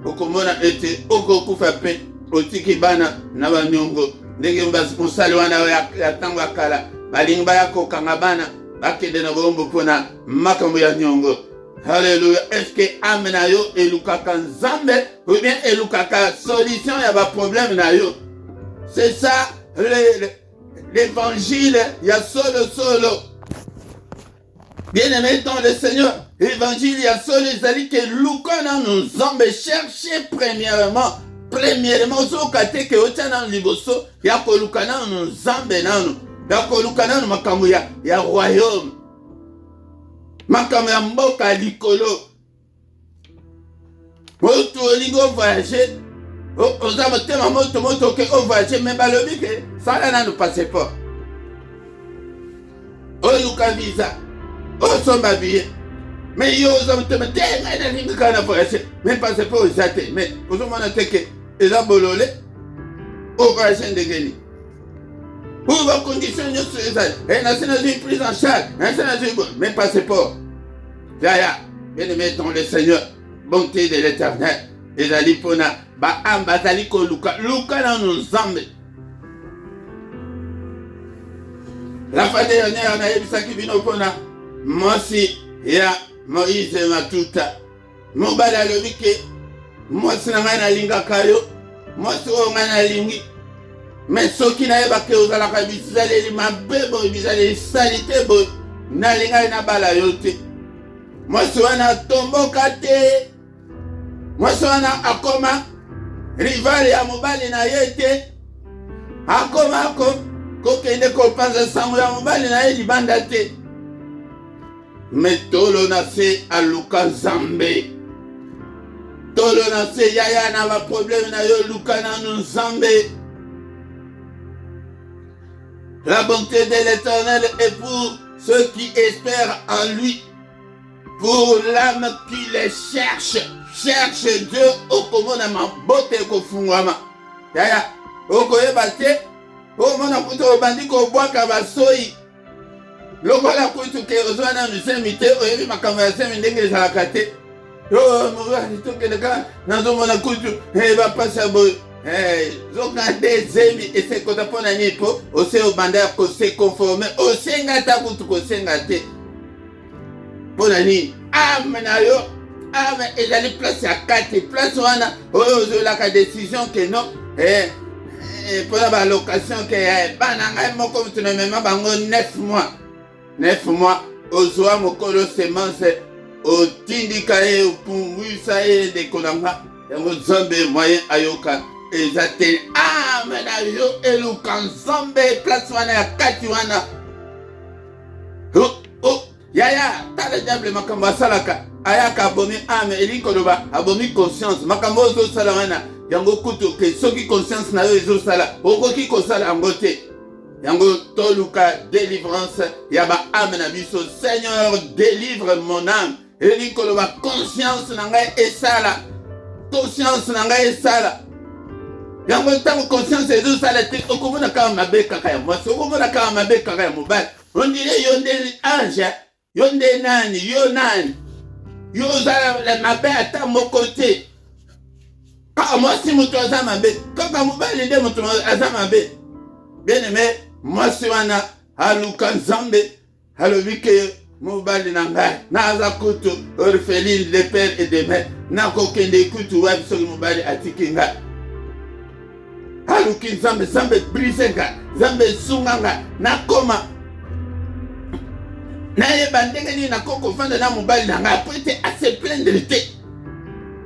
okomona ete okokufa pe otiki bana na banyongo ndenge mosali wana ya tango ya kala balingi bayakokanga bana bakende na bombo mpona makambo ya nyongo. Alléluia. Est-ce que ame na yo elukaka nzambe ou bien elukaka solution ya baproblème na yo? C'est ça l'évangile ya solo. Bien-aimé dans le Seigneur, l'évangile ya solo ezali ke luka na nzambe. Cherchez premièrement sokate ke otia na liboso ya koluka na nzambe nanu ya koluka na makambo ya royaume makambo ya mboka likolo. Moto olingo voyager oza motema moto ke o voyager mais balobi ke sala nanu passeport oluka visa osomba billet mais yo oza motema te ngai nalingi kaka na voyager mais passeport oza te mais ozomona te ke eza bolole o voyager ndenge nini pour vos conditions nyonso ezali nasi nazwi prise en charge nasi nazwi mais passeport yaya bien-aimé dans le Seigneur, bonté de l'Éternel ezali mpona baame bazali koluka na nzambe. La fois dernière nayebisaki bino mpona mwasi ya Moïse Matuta. Mobali alobi ke mwasi na ngai nalingaka yo mwasi oyo ngai nalingi mais soki nayebake ozalaka bizaleli mabe boye bizaleli sali te boye nalingai nabala yo te. Mwasi wana atomboka te, mwasi wana akoma rival ya mobali na ye te, akoma kokende kopanza sango ya mobali na ye libanda te. Mais tolo na se aluka nzambe, tolo na se yaya na ba problème na yo luka na nzambe. La bonté de l'Éternel est pour ceux qui espèrent en lui, pour l'âme qui les cherche. Cherche Dieu okomona mabote kofungwama. Yaya okoyeba te omona kutu obandi kobwaka basoi lokola kutu ke ozwana nusemi te oyebi makambo ya semi ndenge ezalaka te. Yo mobali tokende kaka nazomona kutu bapasi ya boye zoka nde zemi esekota mpona nini mpo ose obanda ya kose conforme osenga ta kutu kosenga te mpona nini ame na yo ame ezali place ya kati place wana oyo ozolaka décision ke non mpona balocation ke bana ngai moko mutu na mema bango 9 mois ozwa mokolo semence otindika ye opungwisa ye ndeko na nga yango nzambe moyen ayoka eza te ame na yo eluka nzambe place wana ya kati wana. Yaya tala diable makambo asalaka ayaka abomi ame elingi koloba abomi conscience makambo ozosala wana yango kutu ke soki conscience na yo ezosala okoki kosala yango te. Yango toluka délivrance ya baame na biso. Seigneur délivre mon âme elingi koloba conscience na ngai esala, conscience na ngai esala. Yango ntango conscience ezosala te okomona kaka mabe kaka ya mwasi okomona kaka mabe kaka ya mobali on dirait yo nde ange yo nde nani yo nani yo ozala mabe ata moko te. Kaka mwasi moto aza mabe kaka mobali nde moto aza mabe. Bien-aimé mwasi wana aluka nzambe alobi ke mobali na ngai naza kutu orpheline de père et de mère nakokende kutu wapi soki mobali atiki ngai. Aluki nzambe brise ngai nzambe esunga ngai nakoma nayeba ndenge nini nakoko fanda na mobali na ngai po ete ase plaindre te.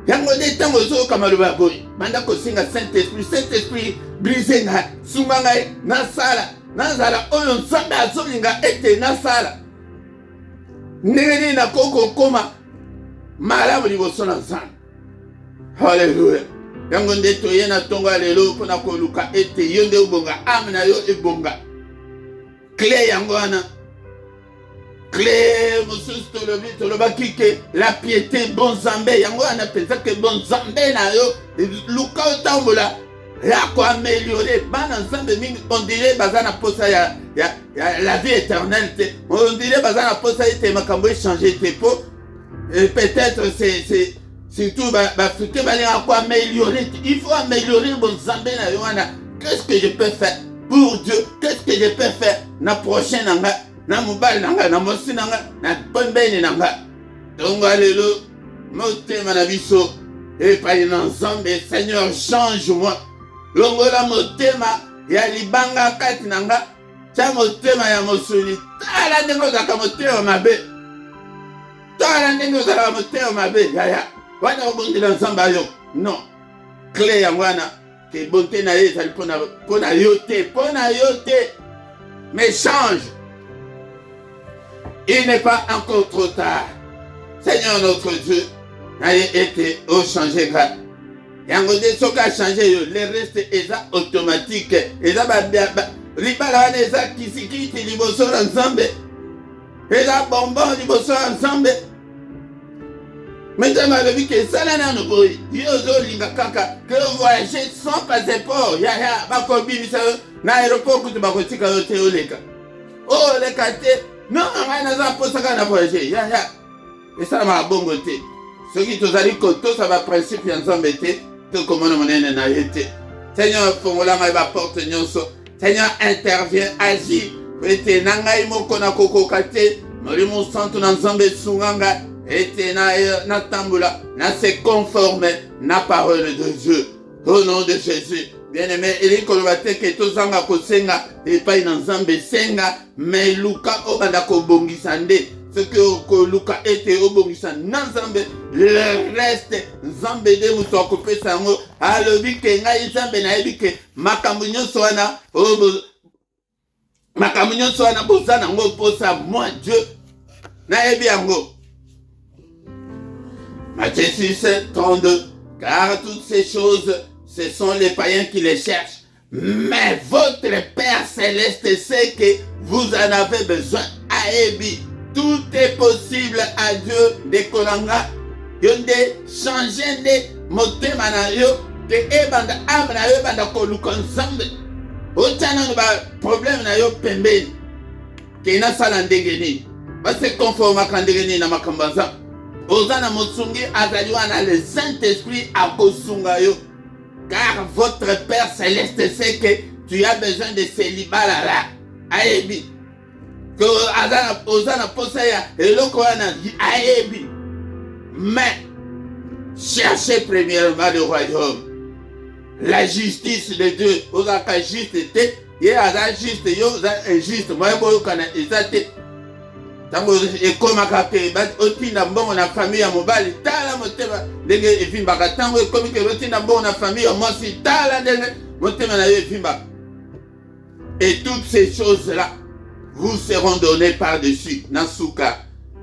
Yango nde ntango ozoyoka maloba boye banda kosenga Saint-Esprit brise ngai sunga ngai nasala nazala oyo nzambe azolinga ete nasala ndenge nini nakoko koma malamu liboso na nzambe. Haleluya. Yango nde toye na tongo lelo mpona koluka ete yo nde obonga ame na yo ebonga clé yango wana clé mosusu tolobaki ke la piété bon nzambe yango wana mpenza ke bon nzambe na yo luka otambola ya koameliore bana nzambe mingi on dirait baza na posa ya la vie éternelle te on dirait baza na posa ete makambo échange te po peut-être c'est surtout bafrike balinga koameliore te il faut améliorer bon nzambe na yo wana qu'est-ce que je peux faire pour Dieu qu'est-ce que je peux faire na prochain nanga na mobali nanga na mosi nanga na pembeni nanga donc lelo motema na biso epai na nzambe Seigneur change-moi longola motema ya libanga kati nanga tia motema ya mosuni tala ndenge ozalaka motema mabe tala ndenge ozalaka motema mabe yaya wana obondela nzambe ayo non clé yango wana ke bonté na ye ezali mpona yo te mais change. Il n'est pas encore trop tard. Seigneur notre Dieu, n'ayez été au changer grave. Yango de soka changer yo, le reste est automatique. Eza libala wana eza kisikiti liboso na nzambe. Eza bonbon liboso na nzambe. Maintenant malobi ke sala nano boy. Yo ozolinga kaka que voyager sans passeport. Ya bakobimisa na aéroport kutu bakotika yo te oleka. Oleka te. Non, on a pas posé à voyager. Et ça m'a bon côté. Ce qui te a dit que tout ça va principe et ensemble été, tout comme on a été. Seigneur, pour la ma porte nyonso. Seigneur, intervient, agit. Ete nanga imoko na koko kate, molimo santo na nzambe sunganga, ete na tambula, na se conforme na parole de Dieu. Au nom de Jésus. Bien-aimé, il est colvaté que tout ça a kosenga et pas une ensemble senga, mais Luka obanda ko bongisande. Ce que Luka était au bongisande, n'ensemble le reste nzambe de muto akopé sango. Alobi ke nga nzambe na ebike makamunyo soana makamunyo soana bozana ngo posa moi Dieu na ebi yango. Matthieu 6, 32. Car toutes ces choses ce sont les païens qui les cherchent. Mais votre Père Céleste sait que vous en avez besoin. Aebi, tout est possible à Dieu de kolanga. Yonde changer de motema na yo, de ebanda ame na yo banda koluka nzambe. Otana no ba problème na yo pembeni. Ke na sala ndenge ni. Ba se conforme ka ndenge ni na makambaza. Ozana motsungi azali wana le Saint-Esprit akosunga yo. Car votre Père Céleste sait que tu as besoin de célibat là. Aebi. Que Ozana posaya eloko wana aebi. Mais cherchez premièrement le royaume. La justice de Dieu. Ozaka juste te. Ye aza juste yo aza injuste. Moi boyo kana ezate. Tango ekomaka pe otinda mbongo na famille ya mobali tala motema ndenge evimbaka tango ekomi ke otinda mbongo na famille ya mwasi tala ndenge motema na yo evimbaka. Et toutes ces choses-là vous seront données par-dessus. Nasuka.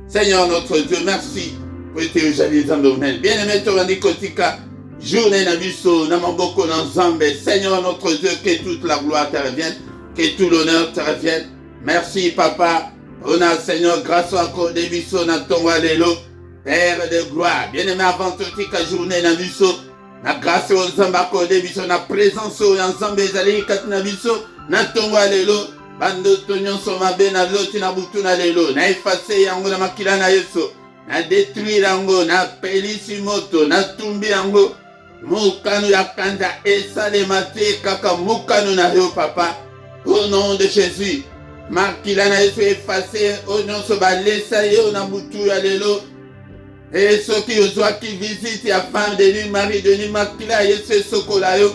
Seigneur notre Dieu, merci pour tes jolis endorments. Bien-aimé Torani Kotika, journée na biso na maboko na nzambe. Seigneur notre Dieu, que toute la gloire te revienne, que tout l'honneur te revienne. Merci papa. On a Seigneur grâce à encore des bisous na tonga lelo Père de gloire bien-aimé avant toute la journée na biso na grâce aux zambako des bisous na présence aux ensemble ezali kat na biso na tonga lelo bando tonyon soma be na loti na butu na lelo na effacer yango na makila na Yesu na détruire yango na pelisi moto na tumbi yango mukanu ya kanda esalema te kaka mukanu na yo papa au nom de Jésus. Makila na Yesu effacé au nom de balesa yo na butu ya lelo et ceux qui ozwaki visite ya femme de nuit Marie de nuit makila Yesu sokola yo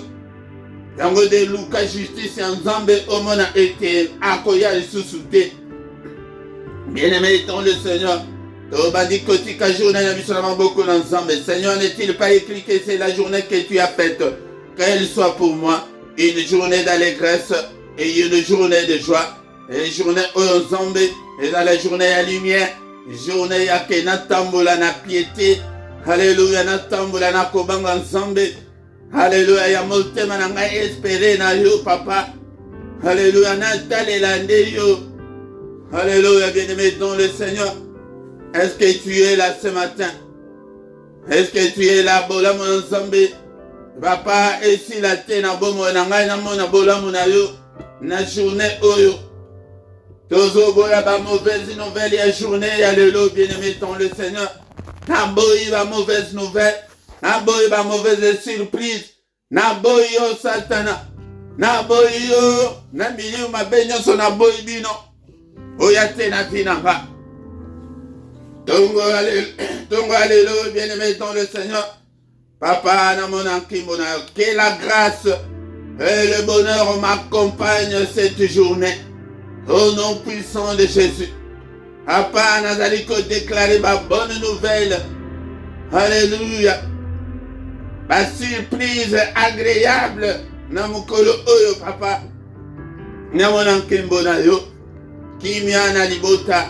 yango de Luka justice ya nzambe omona ete akoya lisusu te. Bien-aimé étant le Seigneur tobandi kotika journée na biso na maboko na nzambe. Seigneur, n'est-il pas écrit que c'est la journée que tu as faite, qu'elle soit pour moi une journée d'allégresse et une journée de joie. Et journée ensemble, et dans la journée à lumière, journée à que natambola na piété, alléluia natambola na kobanga ensemble, alléluia ya motema na ngai espérer na yo papa, alléluia na talela nde yo, Alléluia, bien-aimé dans le Seigneur. Est-ce que tu es là ce matin? Est-ce que tu es là, bola mon ensemble? Papa, et si la terre n'a pas mon angai, n'a mon abola mon ayo, na journée oyo. Tozo boya ba mauvaise nouvelle, ya journée, ya le lot, bien-aimé dans le Seigneur. Na boyi ba mauvaise nouvelle, na boyi ba mauvaise surprise, na boyi yo satana, na boyi yo, na milieu ma benyo so na boyi bino. Oya te na tinanga. Tongo alléluia, bien-aimé dans le Seigneur. Papa, que la grâce et le bonheur m'accompagnent cette journée. Au nom puissant de Jésus. Papa, Nazaliko déclarer ma bonne nouvelle. Alléluia. Ma surprise agréable. Namukolo oyo, papa. Namonan kimbona yo. Kimiana libota.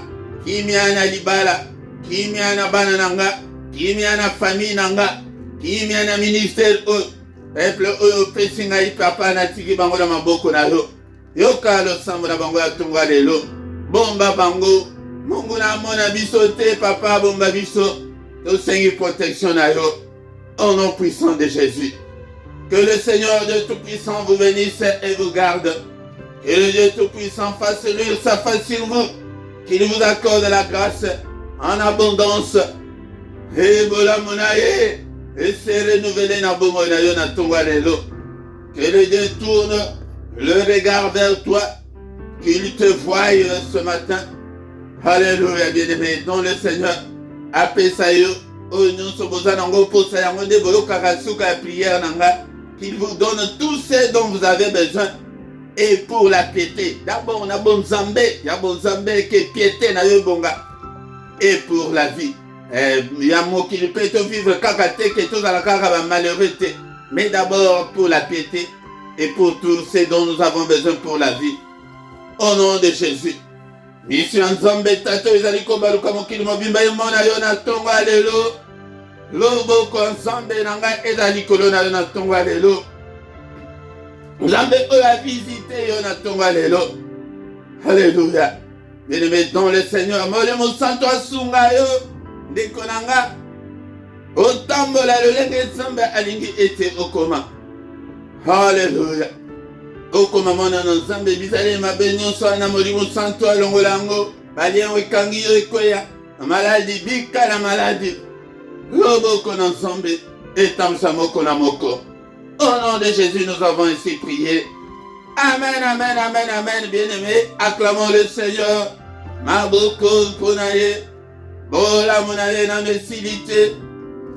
Kimiana libala. Kimiana banananga. Kimiana famille nanga. Kimiana ministère oyo. Peuple oyo pesinga papa na tiki bango na maboko na yo. Yoka lo sambo na bango ya tunga lelo. Bomba bango. Mungu na mona biso te papa bomba biso. To sengi protection na yo. Au nom puissant de Jésus. Que le Seigneur Dieu Tout-Puissant vous bénisse et vous garde. Que le Dieu Tout-Puissant fasse luire sa face sur vous. Qu'il vous accorde la grâce en abondance. Et bola monaye. Et se renouveler na bomo na yo na tonga lelo. Que le Dieu tourne le regard vers toi. Qu'il te voie ce matin. Alléluia, bien-aimé. Dans le Seigneur. Apesa yo. Oyo soboza nango posa yango de bolo kakasuka ya prière nanga. Qu'il vous donne tout ce dont vous avez besoin. Et pour la piété. D'abord, on a bon zambé. Il y a bon zambé qui est piété na yo bonga. Et pour la vie. Il y a un mot qui peut te vivre kakate, que tout à la kaka malheureux. Mais d'abord pour la piété et pour tout ce dont nous avons besoin pour la vie. Au nom de Jésus. Mission Nzambe tato izaliko baluka mokili mobimba yomona yo na tonga lelo. Lobo ko Nzambe nanga ezaliko na yo na tonga lelo. Nzambe oyo a visité yo na tonga lelo. Alléluia. Bien-aimé dans le Seigneur. Molemo santo asunga yo. Dekonanga otambola lolenge Nzambe alingi ete okoma. Hallelujah. Okoma mona na Nzambe bizale mabe nyonso na molimo santo alongolango balien wekangi yo ekoya maladi bika la maladi loboko na Nzambe etamsa moko na moko. Au nom de Jésus nous avons ainsi prié. Amen, amen, amen, amen. Bien-aimé, acclamons le Seigneur. Maboko ponaye. Bola monaye na mesilite.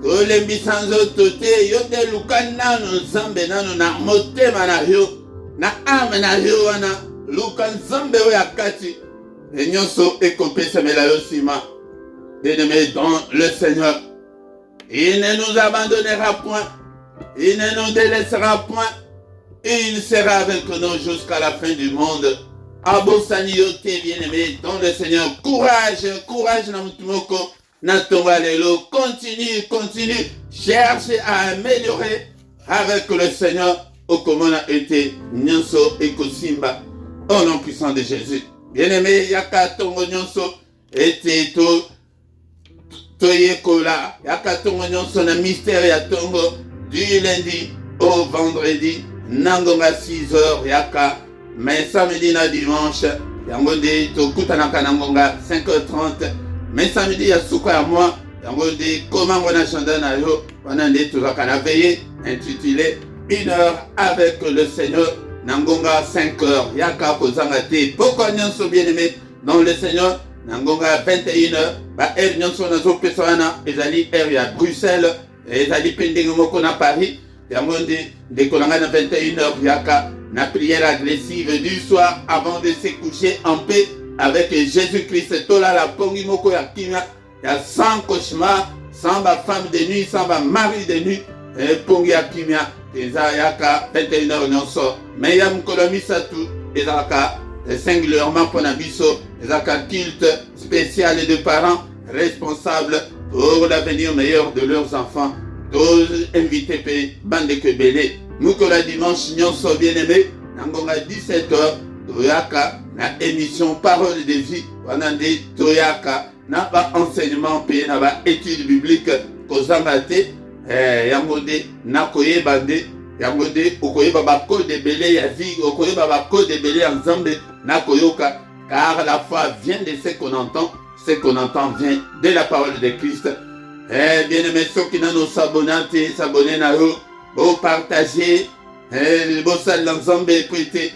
Kolembi sanzo tote. Yo de lukana no Nzambe nano na motema na yo. Na ame na yo wana. Luka Nzambe we akati. Et nyonso ekopesa mela yo sima. Bien-aimé dans le Seigneur. Il ne nous abandonnera point. Il ne nous délaissera point. Et il sera avec nous jusqu'à la fin du monde. Abosaniyote, bien-aimé, dans le Seigneur. Courage, courage, Namutumoko, Natonga Lelo. Continue, continue. Cherche à améliorer avec le Seigneur. Au comment a été Nyonso et Kosimba. Au nom puissant de Jésus. Bien-aimé, Yaka Tongo Nyonso était Toyekola. Yaka Tongo Nyonso na mystère ya Tongo du lundi au vendredi. Nangonga 6h Yaka. Mais samedi na dimanche, yango de tokutanaka nangonga 5h30. Mais samedi ya suka ya moi, yango de komango na chanda na yo, wana nde tozaka na veillée intitulé 1 heure avec le Seigneur. Nangonga 5h. Yaka kozanga te. Pourquoi nyonso bien-aimé dans le Seigneur? Nangonga 21h. Ba er nyonso na zo pesana ezali er ya Bruxelles, ezali pendenge moko na Paris. Yango de kolanga na 21h yaka. La prière agressive du soir avant de se coucher en paix avec Jésus-Christ. Tola la pongi moko ya kimia. Ya sans cauchemar, sans ba femme de nuit, sans ba mari de nuit. Pongi ya kimia. Eza yaka 21h nyonso. Mais ya mukolomi satu. Ezaka singulièrement pour Nabiso. Ezaka culte spécial de parents responsables pour l'avenir meilleur de leurs enfants. Tous invités pe bande kebele. Mukola dimanche nyonso bien-aimé, nangonga 17h, Yaka, na émission parole de vie wana nde toyaka na ba enseignement pe na ba étude biblique kozanga te yango nde nakoyeba nde yango nde okoyeba bakode ebele ya vie okoyeba bakode ebele ya nzambe nakoyoka car la foi vient de ce qu'on entend vient de la parole de Christ. Bien aimé soki nano s'abonner na yo partager bosala nzambe prêter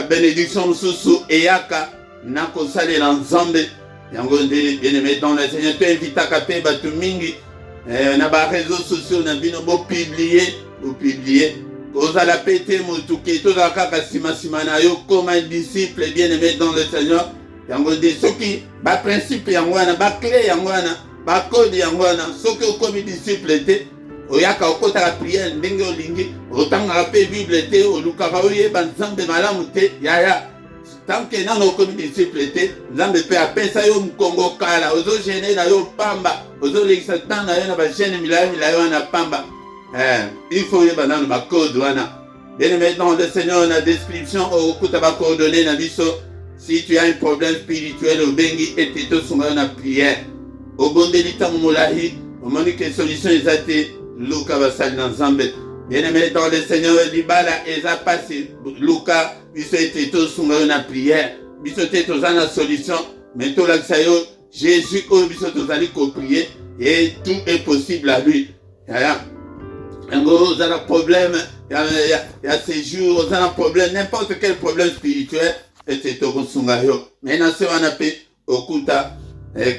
bénédiction mosusu eyaka nakosalela nzambe yango nde bien aimé dans le Seigneur to invitaka pe bato mingi na ba réseaux sociaux na bino bo publier kozala pete motuke tozala kaka sima na yo comme un disciple bien aimé dans le Seigneur yango nde soki ba principe yango wana ba clé yango wana ba code yango wana soki okomi disciple te oyaka okotaka prière ndenge olingi otangaka pe bible te olukaka oyeba nzambe malamu te yaya tanke nano okomi disciple te nzambe pe apesa yo mkongo kala ozogene na yo pamba ozolekisa temps na yo na bagene milayo wana pamba il faut oyeba nano bakode wana bien-aimé dans le Seigneur na description okuta bacoordonné na biso si tu as un problème spirituel obengi ete tosunga yo na prière obondeli ntango molahi omoni ke solution eza te luka basali na nzambe bien-aimé dans le Seigneur libala eza pasi luka biso ete tosunga yo na prière biso te toza na solution mais tolakisa yo Jésus oyo biso tozali koprier et tout est possible à lui yango ozala problème ya séjour ozala problème n'importe quel problème spirituel ete tokosunga yo mais na se wana mpe okuta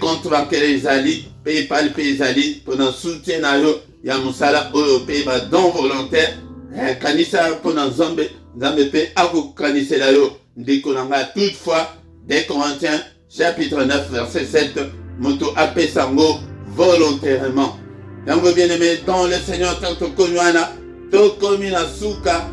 contre bankele ezali mpe epali mpe ezali mpona soutien na yo ya mosala oyo mpe badon volontaire kanisa mpona nzambe mpe akokanisela yo ndeko na ngai toutefois des Corinthiens chapitre 9 verset 7 moto apesa yango volontairement yango bien aimé dans le Seigneur tokomi wana tokomi na suka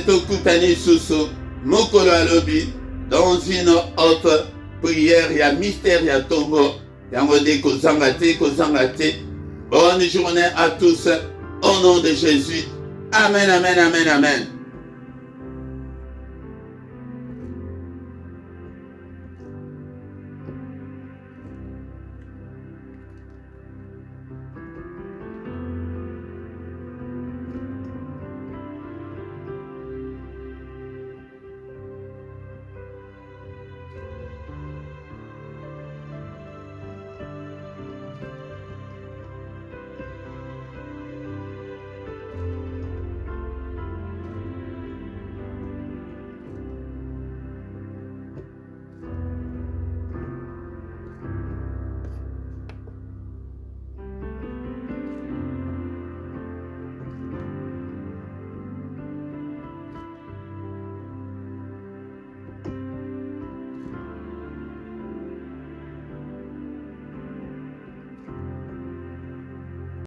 tokutani susu mokolo alobi dans une autre prière ya mystère ya tongo yango nde kozanga te bonne journée à tous au nom de Jésus amen amen amen amen.